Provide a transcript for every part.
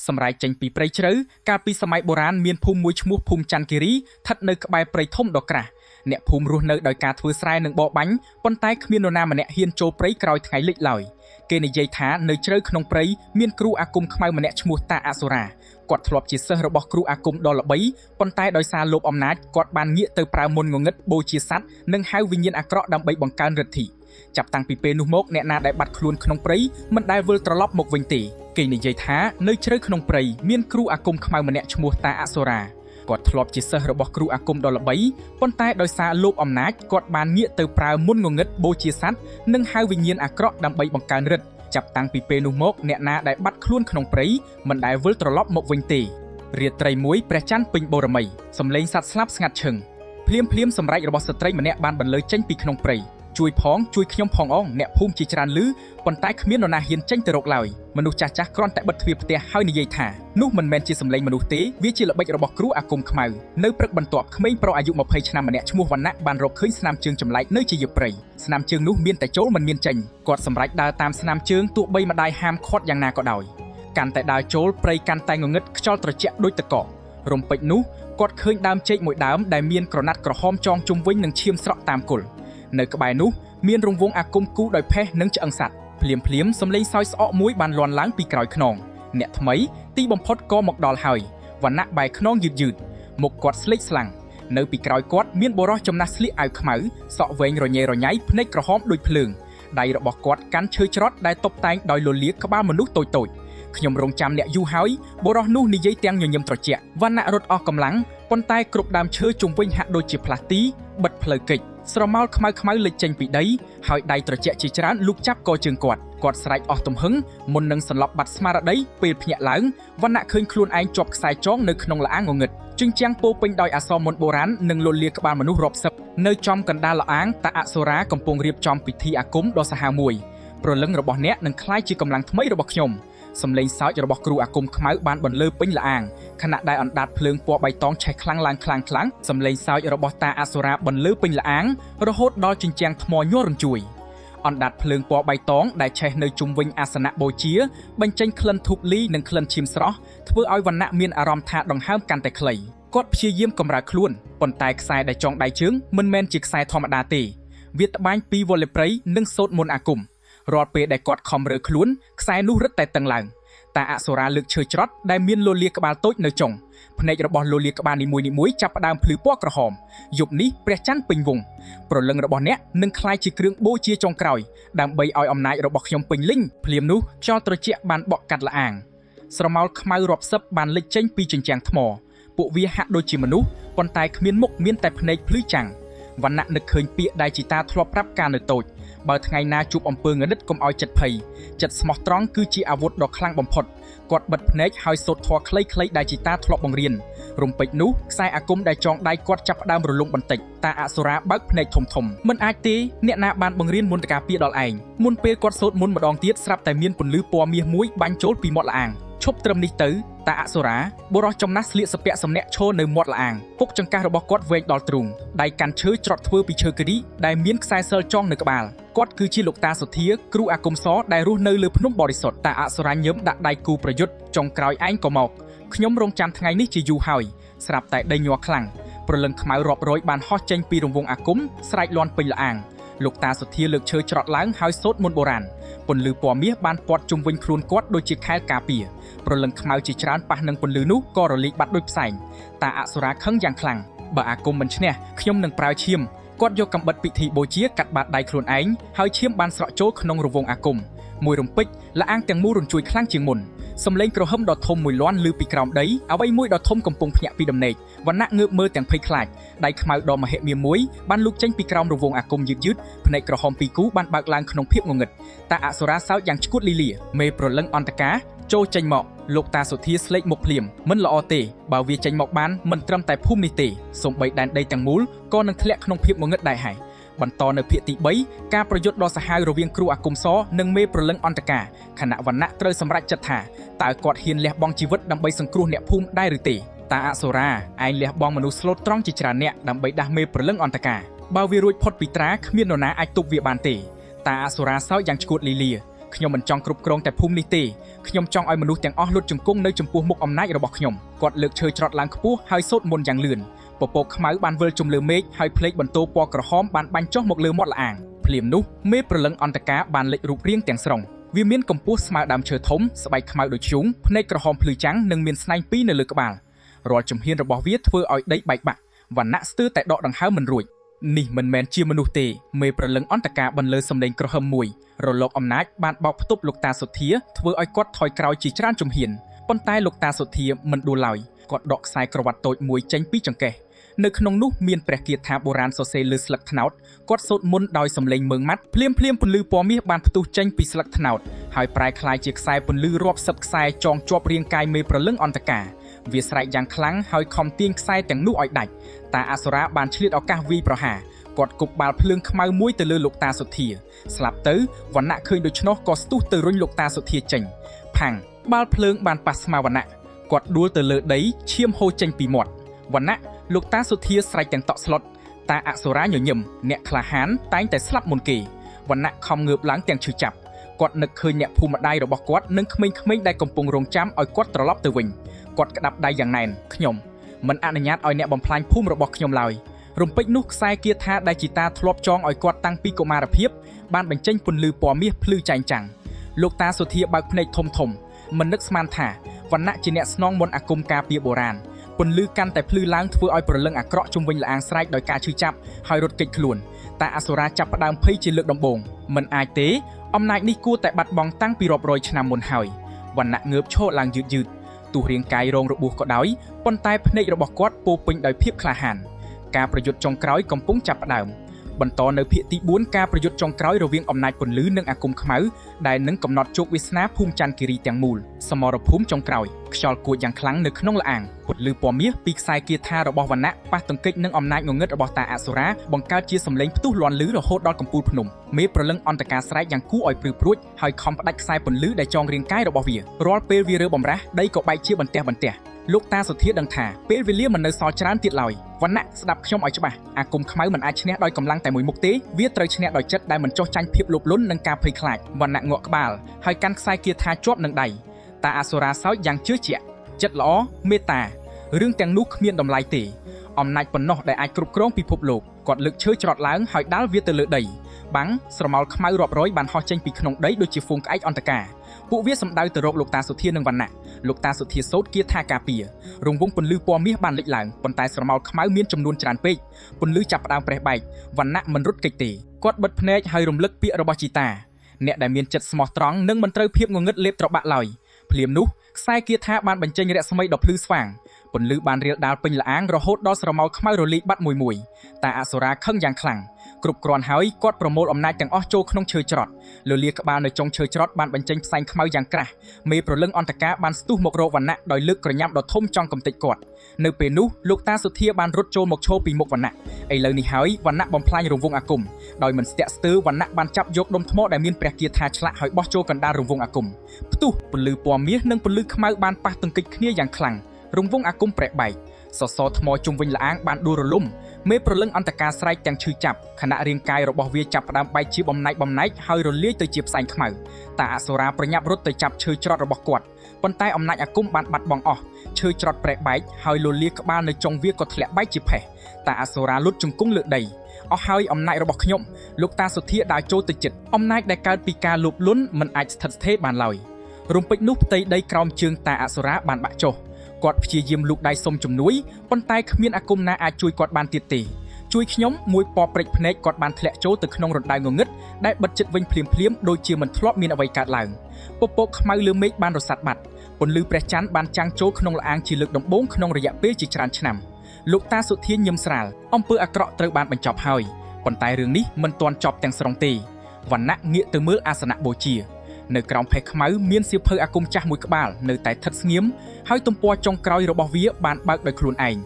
សម្រាប់ចេញពីព្រៃជ្រៅកាលពីសម័យបុរាណមានភូមិមួយឈ្មោះភូមិច័ន្ទគិរីស្ថិតនៅក្បែរព្រៃធំដ៏ក្រាស់អ្នកភូមិរស់នៅដោយការធ្វើស្រែនិងបរបាញ់ប៉ុន្តែគ្មាននរណាម្នាក់ហ៊ានចូលព្រៃក្រោយថ្ងៃលិចឡើយគេនិយាយថានៅជ្រៅក្នុងព្រៃមានគ្រូអាគមខ្មៅម្នាក់ឈ្មោះតាអសុរាគាត់ធ្លាប់ជាសិស្សរបស់គ្រូអាគមដ៏ល្បីប៉ុន្តែដោយសារលោភអំណាចគាត់បានងាកទៅប្រើមន្តងងឹតបូជាសត្វនិងហៅវិញ្ញាណអាក្រក់ដើម្បីបង្កើនឫទ្ធិចាប់តាំងពីពេលនោះមកអ្នកណាដែលបាត់ខ្លួនក្នុងព្រៃមិនដែលវិលត្រឡប់មកវិញទេគេនិយាយថានៅជ្រៅក្នុងព្រៃមានគ្រូអាគមខ្មៅម្នាក់ឈ្មោះតាអសុរាគាត់ធ្លាប់ជាសិស្សរបស់គ្រូអាគមដ៏ល្បីប៉ុន្តែដោយសារលោភអំណាចគាត់បានងាកទៅប្រើមន្តងងឹតបូជាសត្វនិងហៅវិញ្ញាណអាក្រក់ដើម្បីបង្កើនឫទ្ធិចាប់តាំងពីពេលនោះមកអ្នកណាដែលបាត់ខ្លួនក្នុងព្រៃមិនដែលវិលត្រឡប់មកវិញទេរាត្រីមួយព្រះច័ន្ទពេញបូរមីសំឡេងសត្វស្លាប់ស្ងាត់ឈឹងភ្លាមសម្រែករបស់ស្ត្រីម្នាក់បានបន្លឺចេញពីក្នុងព្រៃជួយខ្ញុំផងអងអ្នកភូមិជាច្រើនឮប៉ុន្តែគ្មាននរណាហ៊ានចេញទៅរកឡើយមនុស្សចាស់គ្រាន់តែបិទទ្វារផ្ទះហើយនិយាយថានោះមិនមែនជាសំឡេងមនុស្សទេវាជាល្បិចរបស់គ្រូអាគមខ្មៅនៅព្រឹកបន្ទាប់ក្មេងប្រុសអាយុ20ឆ្នាំម្នាក់ឈ្មោះវណ្ណៈបានរកឃើញស្នាមជើងចម្លែកនៅជាយាព្រៃស្នាមជើងនោះមានតែចូលមិនមានចេញគាត់សម្រេចដើរតាមស្នាមជើងទោះបីម្ដាយហាមឃាត់យ៉ាងណាក៏ដោយកាន់តែដើរចូលព្រៃកាន់តែងងឹតខ្យល់ត្រជាក់ដូចទឹកកករំពេចនោះគាត់ឃើញដើមចេកមួយដើមដែលមានក្រណាត់ក្រហមចងជុំវិញនឹងឈាមស្រក់តាមគល់នៅក្បែរនោះមានរង្វង់អាគមគូដោយផេះនិងឆ្អឹងសត្វភ្លាមសំឡេងសោយស្អកមួយបានលាន់ឡើងពីក្រោយខ្នងអ្នកថ្មីទីបំផុតក៏មកដល់ហើយវណ្ណៈបែរខ្នងយឺតមុខគាត់ស្លេកស្លាំងនៅពីក្រោយគាត់មានបុរសចំណាស់ស្លៀកអាវខ្មៅសក់វែងរញ៉េរញ៉ៃភ្នែកក្រហមដូចភ្លើងដៃរបស់គាត់កាន់ឈើច្រត់ដែលតុបតែងដោយលលាកក្បាលមនុស្សតូចខ្ញុំរងចាំអ្នកយូរហើយបុរសនោះនិយាយទាំងញញឹមត្រជាក់វណ្ណៈរត់អស់កម្លាំងប៉ុន្តែគ្រប់ដើមឈើជុំវិញហាក់ដូចជាផ្លាស់ទីបិទផ្លូវកិច្ចស្រមោលខ្មៅលេចចេញពីដីហើយដៃត្រជាក់ជាច្រើនលូកចាប់កជើងគាត់ស្រែកអស់ទំហឹងមុននឹងសន្លប់បាត់ស្មារតីពេលភ្ញាក់ឡើងវណ្ណៈឃើញខ្លួនឯងជាប់ខ្សែចងនៅក្នុងល្អាងងងឹតជញ្ជាំងពោពេញដោយអក្សរមន្តបុរាណនិងលលាក្បាលមនុស្សរាប់សិបនៅចំកណ្ដាលល្អាងតាអសុរាកំពុងរៀបចំពិធីអាគមដ៏សាហាវមួយព្រលឹងរបស់អ្នកនឹងក្លាយជាកម្លាំងថ្មីរបស់ខ្ញុំសំឡេងសើចរបស់គ្រូអាគមខ្មៅបានបន្លឺពេញល្អាងខណៈដែលអណ្ដាតភ្លើងពណ៌បៃតងឆេះខ្លាំងឡើងសំឡេងសើចរបស់តាអសុរាបន្លឺពេញល្អាងរហូតដល់ជញ្ជាំងថ្មញ័ររញ្ជួយអណ្ដាតភ្លើងពណ៌បៃតងដែលឆេះនៅជុំវិញអាសនៈបូជាបញ្ចេញក្លិនធូបលីនិងក្លិនឈាមស្រស់ធ្វើឲ្យវណ្ណៈមានអារម្មណ៍ថាដង្ហើមកាន់តែខ្លីគាត់ព្យាយាមកម្រើកខ្លួនប៉ុន្តែខ្សែដែលចងដៃជើងមិនមែនជាខ្សែធម្មតាទេវាត្បាញពីវល្លិព្រៃនិងសូត្រមន្តអាគមរាល់ពេលដែលគាត់ខំរើខ្លួនខ្សែនោះរឹតតែតឹងឡើងតាអសុរាលើកឈើច្រត់ដែលមានលលាក្បាលតូចនៅចុងភ្នែករបស់លលាក្បាលនីមួយៗចាប់ផ្ដើមភ្លឺពណ៌ក្រហមយប់នេះព្រះច័ន្ទពេញវង្សព្រលឹងរបស់អ្នកនឹងក្លាយជាគ្រឿងបូជាចុងក្រោយដើម្បីឲ្យអំណាចរបស់ខ្ញុំពេញលេញភ្លាមនោះខ្យល់ត្រជាក់បានបក់កាត់ល្អាងស្រមោលខ្មៅរាប់សិបបានលេចចេញពីជញ្ជាំងថ្មពួកវាហាក់ដូចជាមនុស្សប៉ុន្តែគ្មានមុខមានតែភ្នែកភ្លឺចាំងវណ្ណៈនឹកឃើញពាក្យដែលជីតាធ្លាប់ប្រាប់កាលនៅតូចបើថ្ងៃណាជួបអំពើងងឹតកុំឲ្យចិត្តភ័យចិត្តស្មោះត្រង់គឺជាអាវុធដ៏ខ្លាំងបំផុតគាត់បិទភ្នែកហើយសូត្រធម៌ខ្លីៗដែលជីតាធ្លាប់បង្រៀនរំពេចនោះខ្សែអាគមដែលចងដៃគាត់ចាប់ផ្ដើមរលុងបន្តិចតាអសុរាបើកភ្នែកធំមិនអាចទេអ្នកណាបានបង្រៀនមន្តការពារដល់ឯងមុនពេលគាត់សូត្រមន្តម្ដងទៀតស្រាប់តែមានពន្លឺពណ៌មាសមួយបាញ់ចូលពីមាត់ល្អាងឈប់ត្រឹមនេះទៅតាអសុរាបុរសចំណាស់ស្លៀកសពាក់សំណាក់ឈរនៅមាត់ល្អាងពុកចង្កេះរបស់គាត់វែងដល់ទ្រូងដៃកាន់ឈើច្រត់ធ្វើពីឈើគិរីដែលមានខ្សែសិលចងនៅក្បាលគាត់គឺជាលោកតាសុធាគ្រូអាគមសដែលរស់នៅលើភ្នំបរិសុទ្ធតាអសុរាញឹមដាក់ដៃគូប្រយុទ្ធចុងក្រោយឯងក៏មកខ្ញុំរងចាំថ្ងៃនេះជាយូរហើយស្រាប់តែដីញ័រខ្លាំងព្រលឹងខ្មៅរាប់រយបានហោះចេញពីរង្វង់អាគមស្រែកលាន់ពេញល្អាងលោកតាសុធាលើកឈើច្រត់ឡើងហើយសូត្រមន្តបុរាណពន្លឺពណ៌មាសបានព័ទ្ធជុំវិញខ្លួនគាត់ដូចជាខែលការពារព្រលឹងខ្មៅជាច្រើនប៉ះនឹងពន្លឺនោះក៏រលាកបាត់ដូចផ្សែងតាអសុរាខឹងយ៉ាងខ្លាំងបើអាគមមិនឈ្នះខ្ញុំនឹងប្រើឈាមគាត់យកកាំបិតពិធីបូជាកាត់បាតដៃខ្លួនឯងហើយឈាមបានស្រក់ចូលក្នុងរង្វង់អាគមមួយរំពេចល្អាងទាំងមូលរញ្ជួយខ្លាំងជាងមុនសំឡេងក្រហមដ៏ធំមួយលាន់ឮពីក្រោមដីអ្វីមួយដ៏ធំកំពុងភ្ញាក់ពីដំណេកវណ្ណៈងើបមើលទាំងភ័យខ្លាចដៃខ្មៅដ៏មហិមាមួយបានលូកចេញពីក្រោមរង្វង់អាគមយឺតភ្នែកក្រហមពីរគូបានបើកឡើងក្នុងភាពងងឹតតាអសុរាសោតយ៉ាងឈួតលីលាមេប្រលឹងអន្តការចូលចេញមកលោកតាសុធាស្លេកមុខភ្លាមមិនល្អទេបើវាចេញមកបានមិនត្រឹមតែភូមិនេះទេសូម្បីដែនដីទាំងមូលក៏នឹងធ្លាក់ក្នុងភាពងងឹតដែរហើយបន្តនៅភាគទី3ការប្រយុទ្ធដ៏សាហាវរវាងគ្រូអាគមសនិងមេប្រលឹងអន្តការខណៈវណ្ណៈត្រូវសម្រេចចិត្តថាតើគាត់ហ៊ានលះបង់ជីវិតដើម្បីសង្គ្រោះអ្នកភូមិដែរឬទេតាអសុរាឯងលះបង់មនុស្សស្លូតត្រង់ជាច្រើនអ្នកដើម្បីដាស់មេប្រលឹងអន្តការបើវារួចផុតពីត្រាគ្មាននរណាអាចទប់វាបានទេតាអសុរាសោយយ៉ាងឈួតលីលាខ្ញុំមិនចង់គ្រប់គ្រងតែភូមិនេះទេ ខ្ញុំចង់ឲ្យមនុស្សទាំងអស់លុតជង្គង់នៅចំពោះមុខអំណាចរបស់ខ្ញុំគាត់លើកឈើច្រត់ឡើងខ្ពស់ហើយសូត្រមន្តយ៉ាងលឿនពពកខ្មៅបានវិលជុំលើមេឃហើយភ្លេចបន្ទោពណ៌ក្រហមបានបាញ់ចុះមកលើមាត់ល្អាងភ្លាមនោះមេព្រលឹងអន្តការបានលេចរូបរាងទាំងស្រុងវាមានកម្ពស់ស្មើដើមឈើធំស្បែកខ្មៅដូចធ្យូងភ្នែកក្រហមភ្លឺចាំងនិងមានស្នែងពីរនៅលើក្បាលរាល់ជំហានរបស់វាធ្វើឲ្យដីបែកបាក់វណ្ណៈស្ទើរតែដកដង្ហើមមិនរួចនេះមិនមែនជាមនុស្សទេមេព្រលឹងអន្តការបន្លឺសម្លេងក្រហមមួយរលកអំណាចបានបោកផ្ទប់លោកតាសុធាធ្វើឲ្យគាត់ថយក្រោយជាច្រើនជំហានប៉ុន្តែលោកតាសុធាមិនដួលឡើយគាត់ដកខ្សែក្រវ៉ាត់តូចមួយចេញពីចង្កេះនៅក្នុងនោះមានព្រះគាថាបុរាណសរសេរលើស្លឹកត្នោតគាត់សូត្រមន្តដោយសម្លេងមើងម៉ាត់ភ្លាមពន្លឺពណ៌មាសបានផ្ទុះចេញពីស្លឹកត្នោតហើយប្រែក្លាយជាខ្សែពន្លឺរាប់សិបខ្សែចងជាប់រាងកាយមេព្រលឹងអន្តការវាស្រែកយ៉ាងខ្លាំងហើយខំទាញខ្សែទាំងនោះឲ្យដាច់តាអសុរាបានឆ្លៀតឱកាសវាយប្រហារគាត់គប់បាល់ភ្លើងខ្មៅមួយទៅលើលោកតាសុធាស្លាប់ទៅវណ្ណៈឃើញដូច្នោះក៏ស្ទុះទៅរុញលោកតាសុធាចេញផាំងបាល់ភ្លើងបានប៉ះស្មាវណ្ណៈគាត់ដួលទៅលើដីឈាមហូរចេញពីមាត់វណ្ណៈលោកតាសុធាស្រែកទាំងតក់ស្លុតតាអសុរាញញឹមអ្នកក្លាហានតែងតែស្លាប់មុនគេវណ្ណៈខំងើបឡើងទាំងឈឺចាប់គាត់នឹកឃើញអ្នកភូមិម្ដាយរបស់គាត់និងក្មេងៗដែលកំពុងរងចាំឲ្យគាត់ត្រឡប់ទៅវិញគាត់ក្តាប់ដៃយ៉ាងណែនខ្ញុំមិនអនុញ្ញាតឲ្យអ្នកបំផ្លាញភូមិរបស់ខ្ញុំឡើយរំពេចនោះខ្សែគាថាដែលជីតាធ្លាប់ចងឲ្យគាត់តាំងពីកុមារភាពបានបញ្ចេញពន្លឺពណ៌មាសភ្លឺចែងចាំងលោកតាសុធាបើកភ្នែកធំមិននឹកស្មានថាវណ្ណៈជាអ្នកស្នងមន្តអាគមការពារបុរាណពន្លឺកាន់តែភ្លឺឡើងធ្វើឲ្យព្រលឹងអាក្រក់ជុំវិញល្អាងស្រែកដោយការឈឺចាប់ហើយរត់គេចខ្លួនតាអសុរាចាប់ផ្ដើមភ័យជាលើកដំបូងមិនអាចទេអំណាចនេះគួរតែបាត់បង់តាំងពីរាប់រយឆ្នាំមុនហើយវណ្ណៈងើបឈរឡើងយឺតទោះរាងកាយរងរបួសក៏ដោយប៉ុន្តែភ្នែករបស់គាត់ពោពេញដោយភាពក្លាហានការប្រយុទ្ធចុងក្រោយកំពុងចាប់ផ្ដើមបន្តនៅភាគទី4ការប្រយុទ្ធចុងក្រោយរវាងអំណាចពន្លឺនិងអាគមខ្មៅដែលនឹងកំណត់ជោគវាសនាភូមិច័ន្ទគិរីទាំងមូលសមរភូមិចុងក្រោយខ្យល់គួចយ៉ាងខ្លាំងនៅក្នុងល្អាងពន្លឺពណ៌មាសពីខ្សែគាថារបស់វណ្ណៈប៉ះទង្គិចនឹងអំណាចងងឹតរបស់តាអសុរាបង្កើតជាសម្លេងផ្ទុះលាន់ឮរហូតដល់កំពូលភ្នំមេព្រលឹងអន្តការស្រែកយ៉ាងគួរឲ្យព្រឺព្រួចហើយខំផ្ដាច់ខ្សែពន្លឺដែលចងរាងកាយរបស់វារាល់ពេលវារើបំរាស់ដីក៏បែកជាបន្ទះលោកតាសុធាដឹងថាពេលវេលាមិននៅសល់ច្រើនទៀតឡើយវណ្ណៈស្ដាប់ខ្ញុំឲ្យច្បាស់អាគមខ្មៅមិនអាចឈ្នះដោយកម្លាំងតែមួយមុខទេវាត្រូវឈ្នះដោយចិត្តដែលមិនចោះចាញ់ភាពលោភលន់និងការភ័យខ្លាចវណ្ណៈងក់ក្បាលហើយកាន់ខ្សែគាថាជាប់នឹងដៃតាអសុរាសោចយ៉ាងជឿជាក់ចិត្តល្អមេត្តារឿងទាំងនោះគ្មានតម្លៃទេអំណាចប៉ុណ្ណោះដែលអាចគ្រប់គ្រងពិភពលោកគាត់លើកឈើច្រត់ឡើងហើយដាល់វាទៅលើដីបាំងស្រមោលខ្មៅរាប់រយបានហោះចេញពីក្នុងដីដូចជាហ្វូងក្អែកអន្តការពួកវាសម្ដៅទៅរកលោកតាសុធានិងវណ្ណៈលោកតាសុធាសូត្រគាថាការពាររង្វង់ពន្លឺពណ៌មាសបានលេចឡើងប៉ុន្តែស្រមោលខ្មៅមានចំនួនច្រើនពេកពន្លឺចាប់ផ្ដើមប្រេះបែកវណ្ណៈមិនរត់គេចទេគាត់បិទភ្នែកហើយរំលឹកពាក្យរបស់ជីតាអ្នកដែលមានចិត្តស្មោះត្រង់និងមិនត្រូវភាពងងឹតលេបត្របាក់ឡើយភ្លាមនោះខ្សែគាថាបានបញ្ចេញរស្មីដ៏ភ្លឺស្វាងពន្លឺបានរាលដាលពេញល្អាងរហូតដល់ស្រមោលខ្មៅរលាយបាត់មួយតាអសុរាខឹងយ៉ាងខ្លាំងគ្រប់គ្រាន់ហើយគាត់ប្រមូលអំណាចទាំងអស់ចូលក្នុងឈើច្រត់លលាក្បាលនៅចុងឈើច្រត់បានបញ្ចេញផ្សែងខ្មៅយ៉ាងក្រាស់មេព្រលឹងអន្តការបានស្ទុះមករកវណ្ណៈដោយលើកក្រញាំដ៏ធំចង់កំទេចគាត់នៅពេលនោះលោកតាសុធាបានរត់ចូលមកឈរពីមុខវណ្ណៈឥឡូវនេះហើយវណ្ណៈបំផ្លាញរង្វង់អាគមដោយមិនស្ទាក់ស្ទើរវណ្ណៈបានចាប់យកដុំថ្មដែលមានព្រះគាថាឆ្លាក់ហើយបោះចូលកណ្ដាលរង្វង់អាគមផ្ទុះពន្លឺពណ៌មាសនិងពន្លឺខ្មៅបានប៉ះទង្គិចគ្នាយ៉ាងខ្លាំងរង្វង់អាគមប្រែបែកសសរថ្មជុំវិញល្អាងបានដួលរលំមេព្រលឹងអន្តការស្រែកទាំងឈឺចាប់ខណៈរាងកាយរបស់វាចាប់ផ្ដើមបែកជាបំណែកហើយរលាយទៅជាផ្សែងខ្មៅតាអសុរាប្រញាប់រត់ទៅចាប់ឈើច្រត់របស់គាត់ប៉ុន្តែអំណាចអាគមបានបាត់បង់អស់ឈើច្រត់ប្រែបែកហើយលលាក្បាលនៅចុងវាក៏ធ្លាក់បែកជាផេះតាអសុរាលុតជង្គង់លើដីអស់ហើយអំណាចរបស់ខ្ញុំលោកតាសុធាដើរចូលទៅជិតអំណាចដែលកើតពីការលោភលន់មិនអាចស្ថិតស្ថេរបានឡើយរំពេចនោះផ្ទៃដីក្រោមជើងតាអសុរាបានបាក់ចុះគាត់ព្យាយាមលូកដៃសុំជំនួយប៉ុន្តែគ្មានអាគមណាអាចជួយគាត់បានទៀតទេជួយខ្ញុំមួយពណ៌ព្រិចភ្នែកគាត់បានធ្លាក់ចូលទៅក្នុងរណ្ដៅងងឹតដែលបិទជិតវិញភ្លាមដូចជាមិនធ្លាប់មានអ្វីកើតឡើងពពកខ្មៅលើមេឃបានរសាត់បាត់ពន្លឺព្រះច័ន្ទបានចាំងចូលក្នុងល្អាងជាលើកដំបូងក្នុងរយៈពេលជាច្រើនឆ្នាំលោកតាសុធាញញឹមស្រាលអំពើអាក្រក់ត្រូវបានបញ្ចប់ហើយប៉ុន្តែរឿងនេះមិនទាន់ចប់ទាំងស្រុងទេវណ្ណៈងាកទៅមើលអាសនៈបូជានៅក្រោមផេះខ្មៅមានសៀវភៅអាគមចាស់មួយក្បាលនៅតែស្ថិតស្ងៀមហើយទំព័រចុងក្រោយរបស់វាបានបើកដោយខ្លួនឯង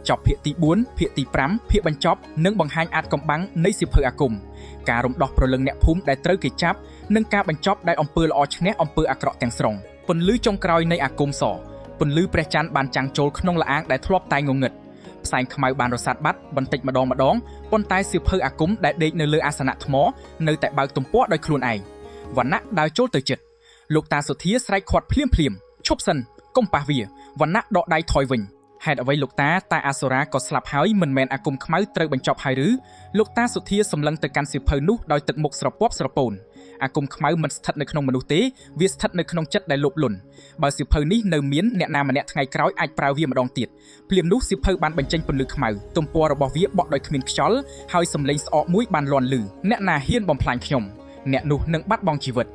ចប់ភាគទី4ភាគទី5ភាគបញ្ចប់និងបង្ហាញអាចកំបាំងនៃសៀវភៅអាគមការរំដោះព្រលឹងអ្នកភូមិដែលត្រូវគេចាប់និងការបញ្ចប់ដែលអំពើល្អឈ្នះអំពើអាក្រក់ទាំងស្រុងពន្លឺចុងក្រោយនៃអាគមសពន្លឺព្រះច័ន្ទបានចាំងចូលក្នុងល្អាងដែលធ្លាប់តែងងឹតផ្សែងខ្មៅបានរសាត់បាត់បន្តិចម្ដងប៉ុន្តែសៀវភៅអាគមដែលដេកនៅលើអាសនៈថ្មនៅតែបើកទំព័រដោយខ្លួនឯងវណ្ណៈដើរចូលទៅជិត លោកតាសុធាស្រែកខាត់ភ្លាមឈប់សិនកុំប៉ះវាវណ្ណៈដកដៃថយវិញហេតុអ្វីលោកតាអាសូរាក៏ស្លាប់ហើយមិនមែនអាគមខ្មៅត្រូវបញ្ចប់ហើយឬលោកតាសុធាសម្លឹងទៅកាន់សៀវភៅនោះដោយទឹកមុខស្រពាប់ស្រពោនអាគមខ្មៅមិនស្ថិតនៅក្នុងមនុស្សទេវាស្ថិតនៅក្នុងចិត្តដែលលោភលន់បើសៀវភៅនេះនៅមានអ្នកណាម្នាក់ថ្ងៃក្រោយអាចប្រើវាម្ដងទៀតភ្លាមនោះសៀវភៅបានបញ្ចេញពន្លឺខ្មៅទំព័ររបស់វាបក់ដោយគ្មានខ្យល់ហើយសំឡេងស្អកមួយបានលាន់ឮអ្នកណាហ៊ានបំផ្លាញខ្ញុំអ្នកនោះនឹងបាត់បង់ជីវិត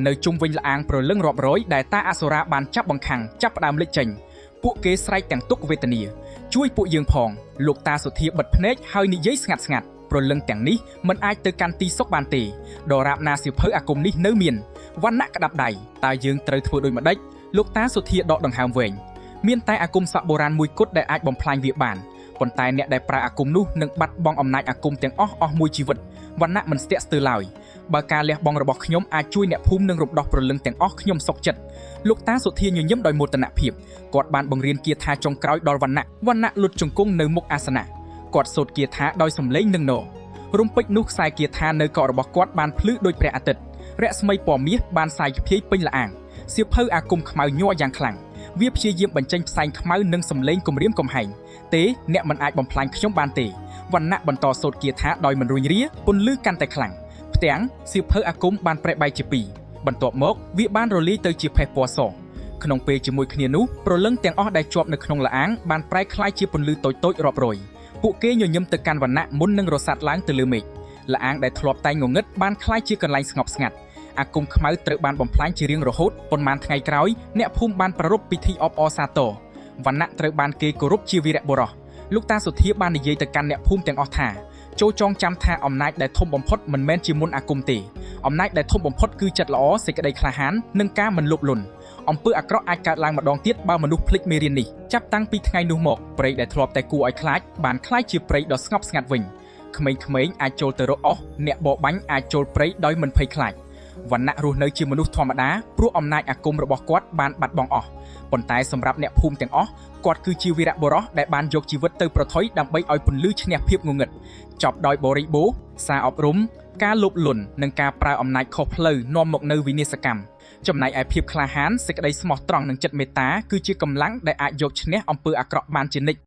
នៅជុំវិញល្អាងប្រលឹងរាប់រយដែលតាអាសូរាបានចាប់បង្ខាំងចាប់ផ្ដើមលេចចេញពួកគេស្រែកទាំងទុក្ខវេទនាជួយពួកយើងផងលោកតាសុធាបិទភ្នែកហើយនិយាយស្ងាត់ព្រលឹងទាំងនេះមិនអាចទៅកាន់ទីសុខបានទេដរាបណាសៀវភៅអាគមនេះនៅមានវណ្ណៈក្តាប់ដៃតើយើងត្រូវធ្វើដូចម្ដេចលោកតាសុធាដកដង្ហើមវែងមានតែអាគមស័កបុរាណមួយគត់ដែលអាចបំផ្លាញវាបានប៉ុន្តែអ្នកដែលប្រើអាគមនោះនឹងបាត់បង់អំណាចអាគមទាំងអស់មួយជីវិតវណ្ណៈមិនស្ទាក់ស្ទើរឡើយបើការលះបង់របស់ខ្ញុំអាចជួយអ្នកភូមិនឹងរំដោះព្រលឹងទាំងអស់ខ្ញុំសុខចិត្តលោកតាសុធាញញឹមដោយមោទនភាពគាត់បានបង្រៀនគាថាចុងក្រោយដល់វណ្ណៈលុតជង្គង់នៅមុខអាសនៈគាត់សូត្រគាថាដោយសំឡេងនឹងនោរំពេចនោះខ្សែគាថានៅករបស់គាត់បានភ្លឺដូចព្រះអាទិត្យរស្មីពណ៌មាសបានសាយភាយពេញល្អាងសៀវភៅអាគមខ្មៅញ័រយ៉ាងខ្លាំងវាព្យាយាមបញ្ចេញផ្សែងខ្មៅនិងសំឡេងគំរាមកំហែងទេអ្នកមិនអាចបំផ្លាញខ្ញុំបានទេវណ្ណៈបន្តសូត្រគាថាដោយមិនរួញរាពន្លឺកាន់តែខ្លាំងផ្ទាំងសៀវភៅអាគមបានប្រែបែកជាពីរបន្ទាប់មកវាបានរលាយទៅជាផេះពណ៌សក្នុងពេលជាមួយគ្នានោះព្រលឹងទាំងអស់ដែលជាប់នៅក្នុងល្អាងបានប្រែក្លាយជាពន្លឺតូចៗរាប់រយពួកគេញញឹមទៅកាន់វណ្ណៈមុននឹងរសាត់ឡើងទៅលើមេឃល្អាងដែលធ្លាប់តែងងងឹតបានក្លាយជាកន្លែងស្ងប់ស្ងាត់អាគមខ្មៅត្រូវបានបំផ្លាញជារៀងរហូតប៉ុន្មានថ្ងៃក្រោយអ្នកភូមិបានប្រារព្ធពិធីអបអរសាទរវណ្ណៈត្រូវបានគេគោរពជាវីរបុរសលោកតាសុធាបាននិយាយទៅកាន់អ្នកភូមិទាំងអស់ថាចូលចងចាំថាអំណាចដែលធំបំផុតមិនមែនជាមុនអាគមទេអំណាចដែលធំបំផុតគឺចិត្តល្អសេចក្តីក្លាហាននិងការមិនលោភលន់អំពើអាក្រក់អាចកើតឡើងម្ដងទៀតបើមនុស្សភ្លេចមេរៀននេះចាប់តាំងពីថ្ងៃនោះមកព្រៃដែលធ្លាប់តែគួរឲ្យខ្លាចបានក្លាយជាព្រៃដ៏ស្ងប់ស្ងាត់វិញក្មេងៗអាចចូលទៅរកអស់អ្នកបរបាញ់អាចចូលព្រៃដោយមិនភ័យខ្លាចវណ្ណៈរស់នៅជាមនុស្សធម្មតាព្រោះអំណាចអាគមរបស់គាត់បានបាត់បង់អស់ប៉ុន្តែសម្រាប់អ្នកភូមិទាំងអស់គាត់គឺជាវីរបុរសដែលបានយកជីវិតទៅប្រថុយដើម្បីឲ្យពន្លឺឈ្នះភាពងងឹតចប់ដោយបរិបូរសារអប់រំការលោភលន់និងការប្រើអំណាចខុសផ្លូវនាំមកនៅវិនាសកម្មចំណែកឯភាពក្លាហានសេចក្តីស្មោះត្រង់និងចិត្តមេត្តាគឺជាកម្លាំងដែលអាចយកឈ្នះអំពើអាក្រក់បានជានិច្ច